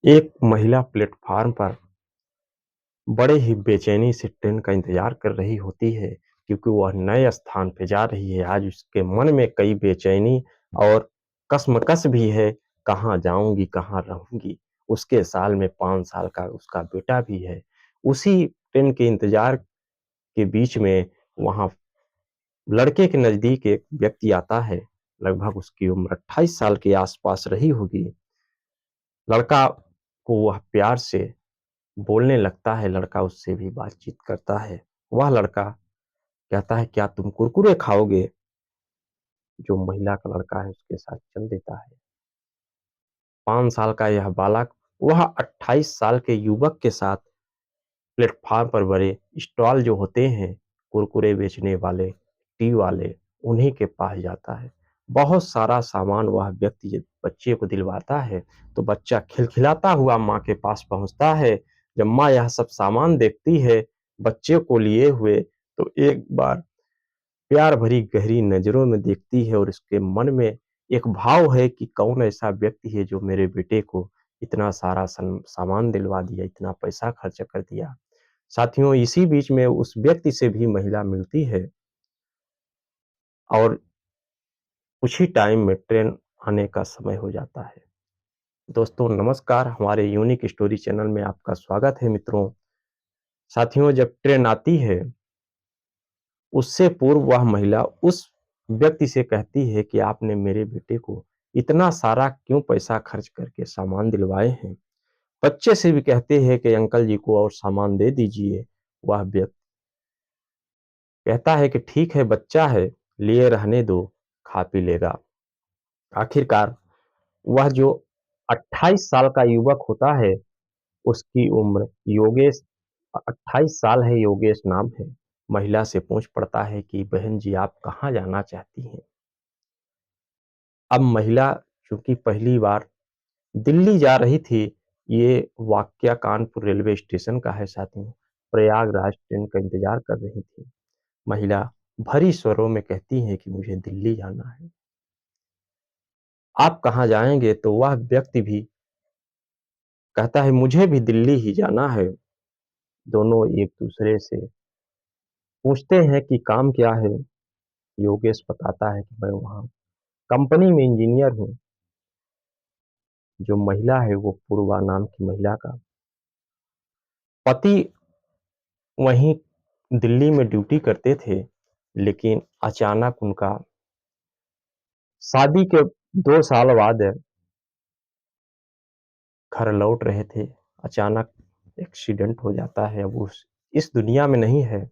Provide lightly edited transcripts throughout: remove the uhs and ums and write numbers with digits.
एक महिला प्लेटफ़ॉर्म पर बड़े ही बेचैनी से ट्रेन का इंतज़ार कर रही होती है, क्योंकि वह नए स्थान पे जा रही है। आज उसके मन में कई बेचैनी और कश्मकश भी है, कहाँ जाऊँगी, कहाँ रहूँगी? उसके साल में 5 साल का उसका बेटा भी है। उसी ट्रेन के इंतज़ार के बीच में वहाँ लड़के के नज़दीक एक व्यक्ति आता है, लगभग उसकी उम्र 28 साल के आस-पास रही होगी। लड़का को वह प्यार से बोलने लगता है, लड़का उससे भी बातचीत करता है। वह लड़का कहता है, "क्या तुम कुरकुरे खाओगे?" जो महिला का लड़का है उसके साथ चल देता है। 5 साल का यह बालक वह 28 साल के युवक के साथ प्लेटफ़ॉर्म पर बड़े स्टॉल जो होते हैं, कुरकुरे बेचने वाले, टी वाले, उन्हीं के पास जाता है। बहुत सारा सामान वह व्यक्ति जब बच्चे को दिलवाता है, तो बच्चा खिलखिलाता हुआ माँ के पास पहुँचता है। जब माँ यह सब सामान देखती है, बच्चे को लिए हुए, तो एक बार प्यार भरी गहरी नज़रों में देखती है और उसके मन में एक भाव है कि कौन ऐसा व्यक्ति है जो मेरे बेटे को इतना सारा सामान दिलवा दिया, इतना पैसा खर्च कर दिया। साथियों, इसी बीच में उस व्यक्ति से भी महिला मिलती है और कुछ ही टाइम में ट्रेन आने का समय हो जाता है। दोस्तों नमस्कार, हमारे यूनिक स्टोरी चैनल में आपका स्वागत है मित्रों। साथियों, जब ट्रेन आती है, उससे पूर्व वह महिला उस व्यक्ति से कहती है कि आपने मेरे बेटे को इतना सारा क्यों पैसा खर्च करके सामान दिलवाए हैं? बच्चे से भी कहते हैं कि अंकल जी को और सामान दे दीजिए। वह व्यक्ति कहता है कि ठीक है, बच्चा है, लिए रहने दो, खा पी लेगा। आखिरकार वह जो 28 साल का युवक होता है, उसकी उम्र योगेश 28 साल है, योगेश नाम है। महिला से पूछ पड़ता है कि बहन जी आप कहाँ जाना चाहती हैं? अब महिला चूँकि पहली बार दिल्ली जा रही थी, ये वाकया कानपुर रेलवे स्टेशन का है साथियों। प्रयागराज ट्रेन का इंतज़ार कर रही थी। महिला भरी स्वरों में कहती हैं कि मुझे दिल्ली जाना है। आप कहाँ जाएँगे? तो वह व्यक्ति भी कहता है मुझे भी दिल्ली ही जाना है। दोनों एक-दूसरे से पूछते हैं कि काम क्या है? योगेश बताता है कि मैं वहाँ कंपनी में इंजीनियर हूँ। जो महिला है वो पूर्वा नाम की महिला का पति वहीं दिल्ली में ड्यूटी करते थे, लेकिन अचानक उनका शादी के 2 साल बाद घर लौट रहे थे, अचानक एक्सीडेंट हो जाता है। अब उस इस दुनिया में नहीं है,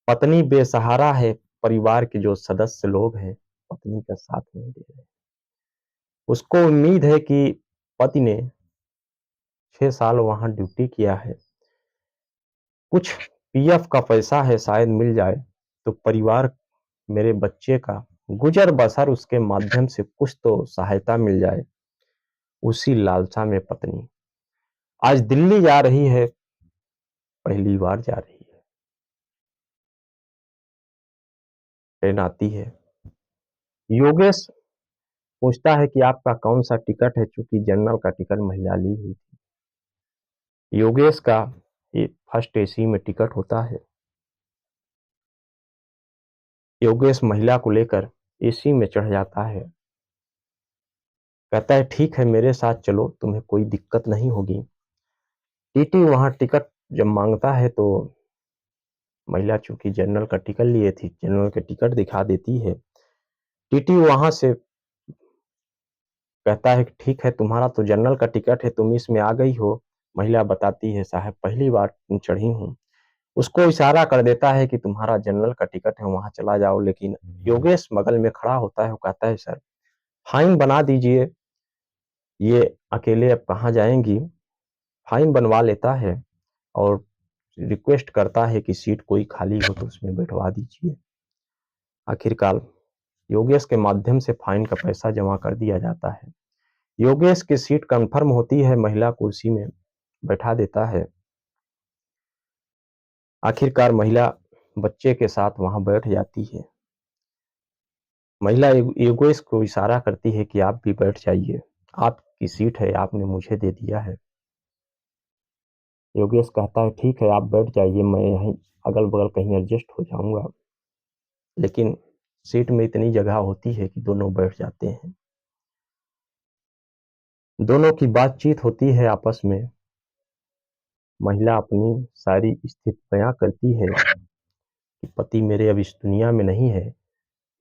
पत्नी बेसहारा है, परिवार के जो सदस्य लोग हैं, पत्नी का साथ नहीं दे रहे। उसको उम्मीद है कि पति ने 6 साल वहाँ ड्यूटी किया है, कुछ पीएफ का पैसा है शायद मिल जाए, तो परिवार मेरे बच्चे का गुज़र-बसर उसके माध्यम से कुछ तो सहायता मिल जाए। उसी लालसा में पत्नी आज दिल्ली जा रही है, पहली बार जा रही है। ट्रेन आती है, योगेश पूछता है कि आपका कौन-सा टिकट है? चूँकि जनरल का टिकट महिला ली हुई थी। योगेश का ये फर्स्ट एसी में टिकट होता है। योगेश महिला को लेकर एसी में चढ़ जाता है। कहता है ठीक है मेरे साथ चलो, तुम्हें कोई दिक्कत नहीं होगी। टीटी वहाँ टिकट जब माँगता है तो महिला चूँकि जनरल का टिकट लिए थी, जनरल का टिकट दिखा देती है। टीटी वहाँ से कहता है कि ठीक है तुम्हारा तो जनरल का टिकट है, तुम इसमें आ गई हो। महिला बताती है साहब पहली बार चढ़ी हूँ। उसको इशारा कर देता है कि तुम्हारा जनरल का टिकट है, वहाँ चला जाओ। लेकिन योगेश बगल में खड़ा होता है, वो कहता है सर फाइन बना दीजिए, ये अकेले अब कहाँ जाएँगी? फाइन बनवा लेता है और रिक्वेस्ट करता है कि सीट कोई खाली हो तो उसमें बैठवा दीजिए। आखिरकार योगेश के माध्यम से फाइन का पैसा जमा कर दिया जाता है। योगेश की सीट कन्फर्म होती है, महिला को उसी में बैठा देता है। आखिरकार महिला बच्चे के साथ वहाँ बैठ जाती है। महिला योगेश को इशारा करती है कि आप भी बैठ जाइए। आप की सीट है, आपने मुझे दे दिया है। योगेश कहता है, ठीक है, आप बैठ जाइए, मैं यहीं अगल-बगल कहीं एडजस्ट हो जाऊँगा। लेकिन सीट में इतनी जगह होती है कि दोनों बैठ जाते हैं। दोनों की बातचीत होती है आपस में। महिला अपनी सारी स्थिति बयाँ करती है कि पति मेरे अब इस दुनिया में नहीं है।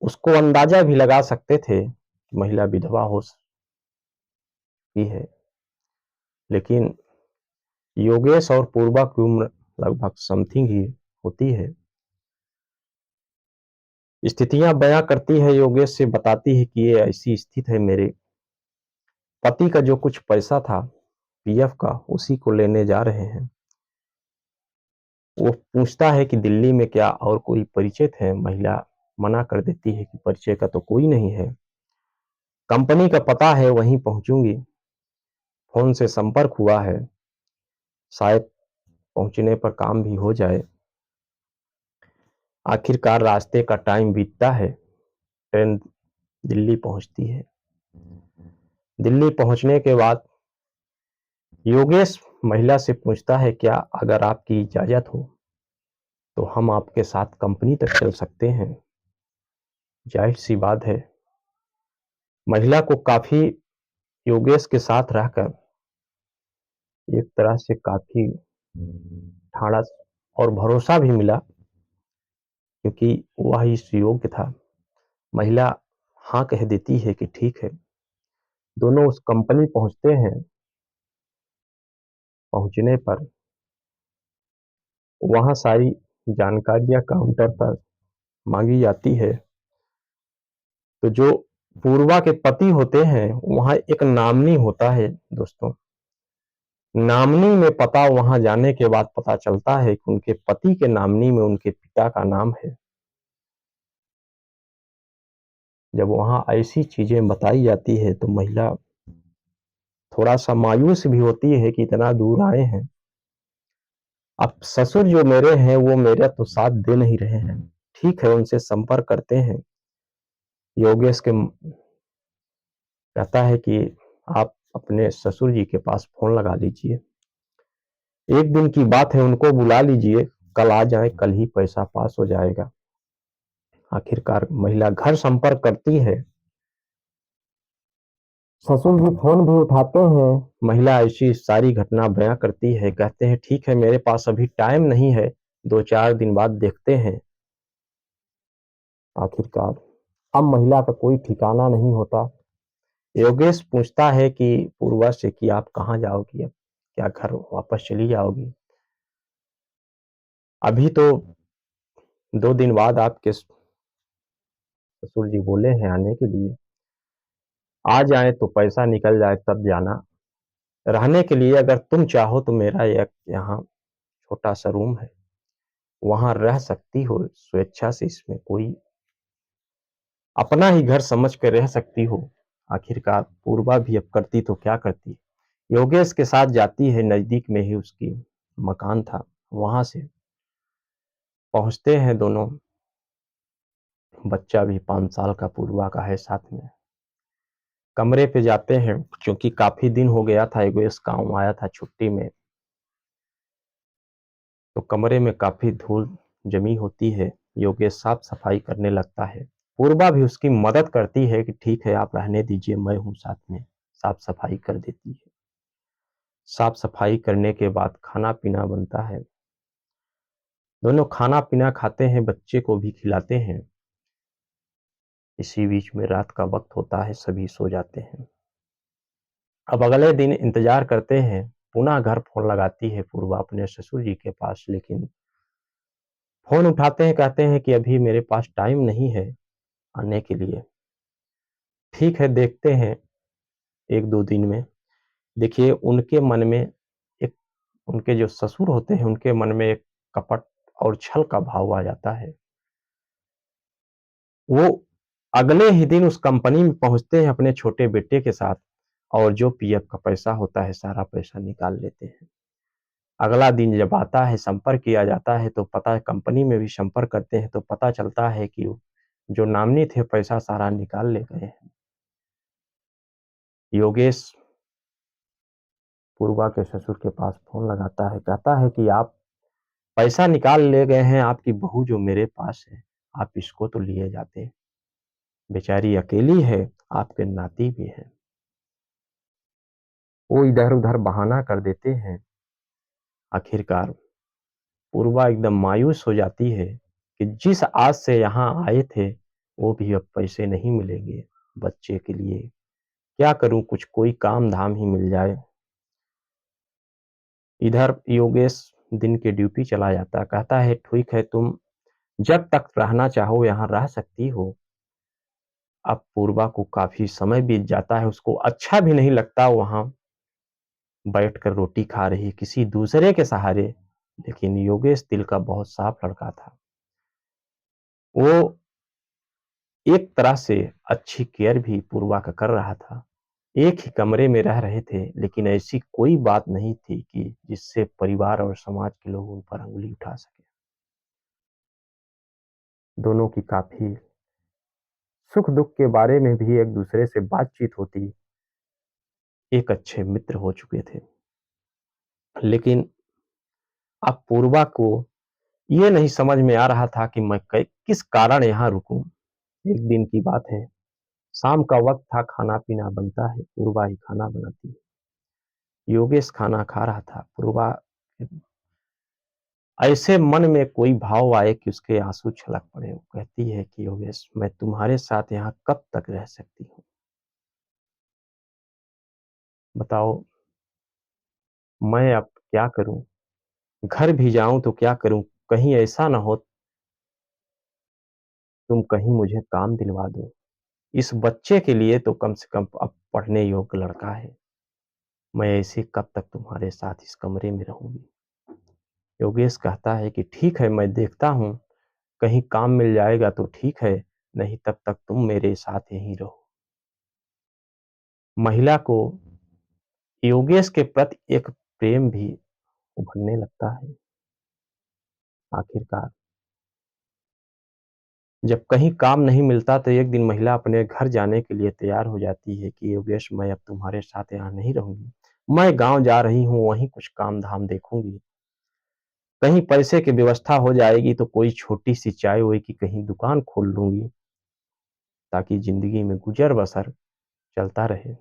उसको अंदाज़ा भी लगा सकते थे कि महिला विधवा हो सकती है। लेकिन योगेश और पूर्वा की उम्र लगभग समथिंग ही होती है। स्थितियाँ बयाँ करती है, योगेश से बताती है कि ये ऐसी स्थिति है, मेरे पति का जो कुछ पैसा था पीएफ का, उसी को लेने जा रहे हैं। वो पूछता है कि दिल्ली में क्या और कोई परिचित है? महिला मना कर देती है कि परिचय का तो कोई नहीं है। कंपनी का पता है, वहीं पहुँचूँगी। फ़ोन से संपर्क हुआ है, शायद पहुँचने पर काम भी हो जाए। आखिरकार रास्ते का टाइम बीतता है, ट्रेन दिल्ली पहुँचती है। दिल्ली पहुँचने के बाद योगेश महिला से पूछता है, क्या अगर आपकी इजाज़त हो, तो हम आपके साथ कंपनी तक चल सकते हैं? ज़ाहिर-सी बात है, महिला को काफ़ी योगेश के साथ रहकर एक तरह से काफ़ी ढाँढस और भरोसा भी मिला, क्योंकि वह इस योग्य था। महिला हाँ कह देती है कि ठीक है। दोनों उस कंपनी पहुँचते हैं। पहुँचने पर वहाँ सारी जानकारियाँ काउंटर पर माँगी जाती है। तो जो पूर्वा के पति होते हैं, वहाँ एक नामनी होता है दोस्तों। नामनी में पता वहाँ जाने के बाद पता चलता है कि उनके पति के नामनी में उनके पिता का नाम है। जब वहाँ ऐसी चीज़ें बताई जाती है तो महिला थोड़ा-सा मायूस भी होती है कि इतना दूर आए हैं। अब ससुर जो मेरे हैं वो मेरा तो साथ दे नहीं रहे हैं। ठीक है, उनसे संपर्क करते हैं। योगेश के कहता है कि आप अपने ससुर जी के पास फ़ोन लगा लीजिए। एक दिन की बात है, उनको बुला लीजिए, कल आ जाएँ, कल ही पैसा पास हो जाएगा। आखिरकार महिला घर संपर्क करती है। ससुर जी फ़ोन भी उठाते हैं। महिला ऐसी सारी घटना बयाँ करती है, कहते हैं ठीक है, मेरे पास अभी टाइम नहीं है, 2-4 दिन बाद देखते हैं। आखिरकार अब महिला का कोई ठिकाना नहीं होता। योगेश पूछता है कि पूर्वा से कि आप कहाँ जाओगी अब? क्या घर वापस चली जाओगी? अभी तो 2 दिन बाद आपके ससुर जी बोले हैं आने के लिए। आ जाएँ तो पैसा निकल जाए तब जाना। रहने के लिए अगर तुम चाहो तो मेरा एक यहाँ छोटा-सा रूम है, वहाँ रह सकती हो स्वेच्छा से, इसमें कोई अपना ही घर समझ के रह सकती हो। आखिरकार पूर्वा भी अब करती तो क्या करती? योगेश के साथ जाती है, नज़दीक में ही उसकी मकान था, वहाँ से पहुँचते हैं दोनों। बच्चा भी 5 साल का पूर्वा का है साथ में। कमरे पे जाते हैं, चूँकि काफ़ी दिन हो गया था, योगेश गाँव आया था छुट्टी में, तो कमरे में काफ़ी धूल जमी होती है। योगेश साफ-सफाई करने लगता है। पूर्वा भी उसकी मदद करती है कि ठीक है, आप रहने दीजिए, मैं हूँ साथ में, साफ-सफाई कर देती है। साफ-सफाई करने के बाद खाना-पीना बनता है। दोनों खाना-पीना खाते हैं, बच्चे को भी खिलाते हैं। इसी बीच में रात का वक़्त होता है, सभी सो जाते हैं। अब अगले दिन इंतज़ार करते हैं, पुनः घर फ़ोन लगाती है पूर्वा अपने ससुर जी के पास, लेकिन फ़ोन उठाते हैं, कहते हैं कि अभी मेरे पास टाइम नहीं है आने के लिए। ठीक है, देखते हैं 1-2 दिन में। देखिए, उनके मन में एक उनके जो ससुर होते हैं, उनके मन में एक कपट और छल का भाव आ जाता है। वो अगले ही दिन उस कंपनी में पहुँचते हैं अपने छोटे बेटे के साथ, और जो पीएफ का पैसा होता है, सारा पैसा निकाल लेते हैं। अगला दिन जब आता है, संपर्क किया जाता है, तो पता है कंपनी में भी संपर्क करते हैं, तो पता चलता है कि जो नॉमिनी थे, पैसा सारा निकाल ले गए हैं। योगेश पूर्वा के ससुर के पास फ़ोन लगाता है, कहता है कि आप पैसा निकाल ले गए हैं, आपकी बहू जो मेरे पास है, आप इसको तो लिए जाते। बेचारी अकेली है, आपके नाती भी हैं। वो इधर-उधर बहाना कर देते हैं। आखिरकार पूर्वा एकदम मायूस हो जाती है कि जिस आस से यहाँ आए थे, वो भी अब पैसे नहीं मिलेंगे बच्चे के लिए। क्या करूँ, कुछ कोई काम-धाम ही मिल जाए। इधर योगेश दिन की ड्यूटी चला जाता, कहता है ठीक है, तुम जब तक रहना चाहो यहाँ रह सकती हो। अब पूर्वा को काफ़ी समय बीत जाता है, उसको अच्छा भी नहीं लगता वहाँ बैठकर रोटी खा रही किसी दूसरे के सहारे, लेकिन योगेश दिल का बहुत साफ लड़का था। वो एक तरह से अच्छी केयर भी पूर्वा का कर रहा था। एक ही कमरे में रह रहे थे, लेकिन ऐसी कोई बात नहीं थी कि जिससे परिवार और समाज के लोग उन पर उँगली उठा सकें। दोनों की काफ़ी सुख-दुःख के बारे में भी एक-दूसरे से बातचीत होती, एक अच्छे मित्र हो चुके थे। लेकिन अब पूर्वा को ये नहीं समझ में आ रहा था कि मैं कै किस कारण यहाँ रुकूँ। एक दिन की बात है, शाम का वक़्त था, खाना-पीना बनता है, पूर्वा ही खाना बनाती है। योगेश खाना खा रहा था, पूर्वा ऐसे मन में कोई भाव आए कि उसके आँसू छलक पड़े। वो कहती है कि योगेश, मैं तुम्हारे साथ यहाँ कब तक रह सकती हूँ? बताओ, मैं अब क्या करूँ? घर भी जाऊँ तो क्या करूँ? कहीं ऐसा ना हो तुम कहीं मुझे काम दिलवा दो। इस बच्चे के लिए तो कम से कम अब पढ़ने योग्य लड़का है। मैं ऐसे कब तक तुम्हारे साथ इस कमरे में रहूँगी? योगेश कहता है कि ठीक है, मैं देखता हूँ, कहीं काम मिल जाएगा तो ठीक है, नहीं तब तक तुम मेरे साथ यहीं रहो। महिला को योगेश के प्रति एक प्रेम भी उभरने लगता है। आखिरकार जब कहीं काम नहीं मिलता तो एक दिन महिला अपने घर जाने के लिए तैयार हो जाती है कि योगेश, मैं अब तुम्हारे साथ यहाँ नहीं रहूँगी। मैं गाँव जा रही हूँ, वहीं कुछ काम-धाम देखूँगी। कहीं पैसे की व्यवस्था हो जाएगी तो कोई छोटी-सी चाय-वाय की कहीं दुकान खोल लूँगी, ताकि ज़िंदगी में गुज़र-बसर चलता रहे।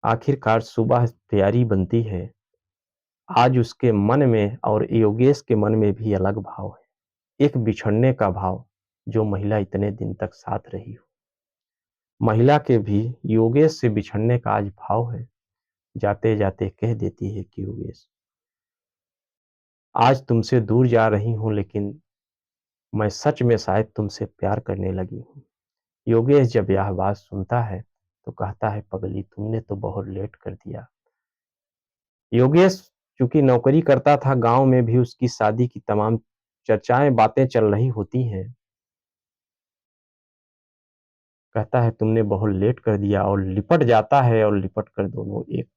आखिरकार सुबह तैयारी बनती है। आज उसके मन में और योगेश के मन में भी अलग भाव है। एक बिछड़ने का भाव, जो महिला इतने दिन तक साथ रही हो। महिला के भी योगेश से बिछड़ने का आज भाव है। जाते-जाते कह देती है कि योगेश, आज तुमसे दूर जा रही हूँ, लेकिन मैं सच में शायद तुमसे प्यार करने लगी हूँ। योगेश जब यह बात सुनता है, तो कहता है, पगली, तुमने तो बहुत लेट कर दिया। योगेश चूँकि नौकरी करता था, गाँव में भी उसकी शादी की तमाम चर्चाएँ, बातें चल रही होती हैं। कहता है, तुमने बहुत लेट कर दिया, और लिपट जाता है और लिपट कर दोनों एक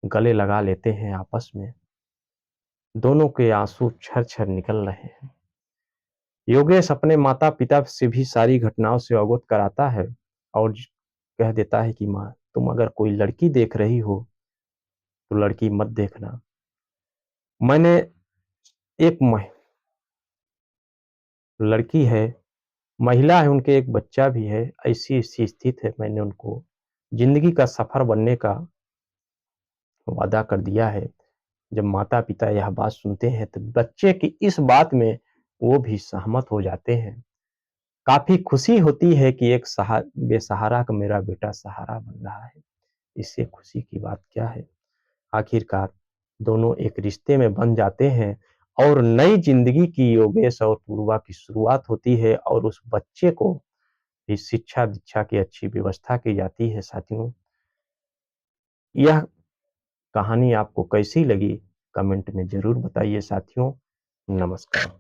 गले लगा लेते हैं आपस में। दोनों के आँसू छर-छर निकल रहे हैं। योगेश अपने माता-पिता से भी सारी घटनाओं से अवगत कराता है और कह देता है कि माँ, तुम अगर कोई लड़की देख रही हो, तो लड़की मत देखना। मैंने एक मह लड़की है, महिला है, उनके एक बच्चा भी है, ऐसी-ऐसी स्थिति है, मैंने उनको ज़िंदगी का सफ़र बनने का वादा कर दिया है। जब माता-पिता यह बात सुनते हैं, तो बच्चे की इस बात में वो भी सहमत हो जाते हैं। काफ़ी खुशी होती है कि एक बेसहारा का मेरा बेटा सहारा बन रहा है। इससे खुशी की बात क्या है? आखिरकार दोनों एक रिश्ते में बंध जाते हैं और नई ज़िंदगी की योगेश और पूर्वा की शुरुआत होती है, और उस बच्चे को भी शिक्षा-दीक्षा की अच्छी व्यवस्था की जाती है। साथियों, यह कहानी आपको कैसी लगी? कमेंट में ज़रूर बताइए साथियों। नमस्कार।